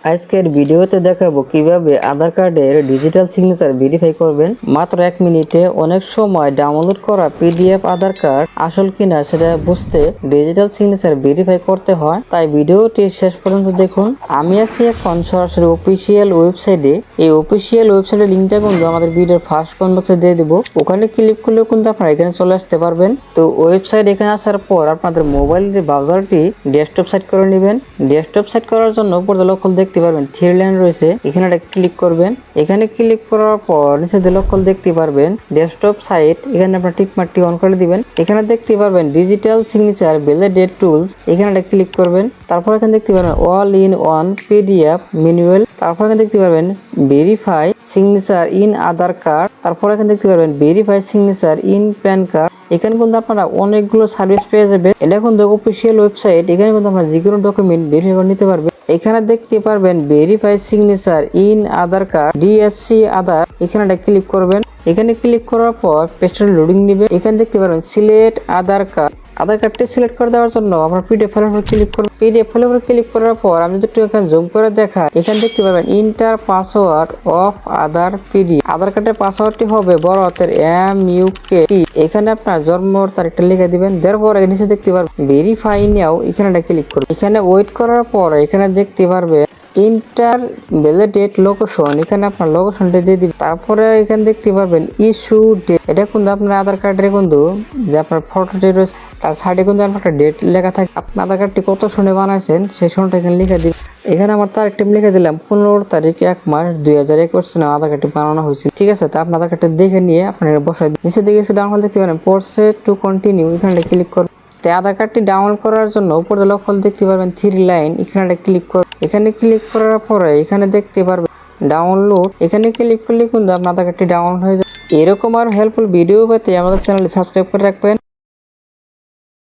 আজকের ভিডিওতে দেখাবো কিভাবে আধার কার্ডের ডিজিটাল সিগনেচার ভেরিফাই করবেন। মাত্র 1 মিনিটে অনেক সময় ডাউনলোড করা পিডিএফ আধার কার্ড আসল কিনা সেটা বুঝতে ডিজিটাল সিগনেচার ভেরিফাই করতে হয়। তাই ভিডিওটি শেষ পর্যন্ত দেখুন। আমি আছি এখন সরাসরি অফিসিয়াল ওয়েবসাইটে। এই অফিসিয়াল ওয়েবসাইটের লিঙ্কটা কিন্তু আমাদের ভিডিওর ফার্স্ট কমেন্ট বক্সে দিয়ে দিব। ওখানে ক্লিক করলেও কিন্তু আপনারা এখানে চলে আসতে পারবেন। তো ওয়েবসাইট এখানে আসার পর আপনাদের মোবাইল যে ব্রাউজারটি ডেস্কটপ সেট করে নেবেন। ডেস্কটপ সেট করার জন্য উপরে লক্ষ্য দেখতে পারবেন 3 লাইন রয়েছে, এখানে একটা ক্লিক করবেন। এখানে ক্লিক করার পর নিচে লক্ষ্য দেখতে পারবেন ডেস্কটপ সাইট, এখানে আপনার টিক মার্কটি অন করে দিবেন। এখানে দেখতে পারবেন ডিজিটাল সিগনেচার ভ্যালিডেট টুলস, এখানে একটা ক্লিক করবেন। তারপর এখানে দেখতে পারবেন all in one PDF manual, তারপর এখানে দেখতে পারবেন verify signature in Aadhaar card, তারপর এখানে দেখতে পারবেন verify signature in pan card. এখানে কিন্তু আপনারা অনেকগুলো সার্ভিস পেয়ে যাবে। এটা কিন্তু অফিসিয়াল ওয়েবসাইট, এখানে কিন্তু আপনারা যে কোনো ডকুমেন্ট ভেরিফাই করে নিতে পারবেন। এখানে দেখতে পারবেন verify signature in Aadhaar card DSC Aadhaar, এখানে একটা ক্লিক করবেন। এখানে ক্লিক করার পর পেজটা লোডিং নেবে। এখানে দেখতে পারবেন সিলেক্ট আধার কার্ড। আধার কার্ডটি সিলেক্ট করে দেওয়ার জন্য আপনার পিডিএফ ফাইলের উপর ক্লিক করুন। পিডিএফ ফাইলের উপর ক্লিক করার পর আমি যদি এখানে জুম করে দেখা, এখানে দেখতে পারবেন enter password of Aadhaar PDF. Aadhaar কার্ডের পাসওয়ার্ডটি হবে বড় হাতের MUK। এখানে আপনার জন্ম তারিখটা লিখে দিবেন। দেওয়ার পর নিচে দেখতে পারবেন ভেরিফাই নাও, এখানে ক্লিক করুন। এখানে ওয়েট করার পর এখানে দেখতে পারবেন ইন্টার ভ্যালিডেট লোকেশন, এখানে আপনার লোকেশনটা দিয়ে দিবেন। তারপরে এখানে দেখতে পারবেন ইস্যু ডেট, এটা কিন্তু আপনার আধার কার্ডের কিন্তু যে আপনার ফটোটি রয়েছে তার সাইডে কিন্তু একটা ডেট লেখা থাকে। আপনার আধার কার্ডটি কত সনে বানাইছেন সেই সনটা এখানে লিখে দিবেন। এখানে আমার তারিখটি লিখে দিলাম 15 তারিখ 1 মাস 2021 সালে আধার কার্ডটি বানানো হয়েছিল। ঠিক আছে, তা আপনার আধার কার্ডটি দেখে নিয়ে আপনারা বসাই দিন। নিচে দিকে ডাউনলোড দেখতে পারেন প্রসেস টু কন্টিনিউ, এখানে ক্লিক করুন। আধার কার্ডটি ডাউনলোড করার জন্য উপরে লক্ষ্য দেখতে পারবেন 3 লাইন, এখানে ক্লিক করুন। এখানে ক্লিক করার পরে এখানে দেখতে পারবেন ডাউনলোড, এখানে ক্লিক করলে কিন্তু আপনার আধার কার্ডটি ডাউনলোড হয়ে যায়। এরকম আর হেল্পফুল ভিডিও পেতে আমাদের চ্যানেলটি সাবস্ক্রাইব করে রাখবেন।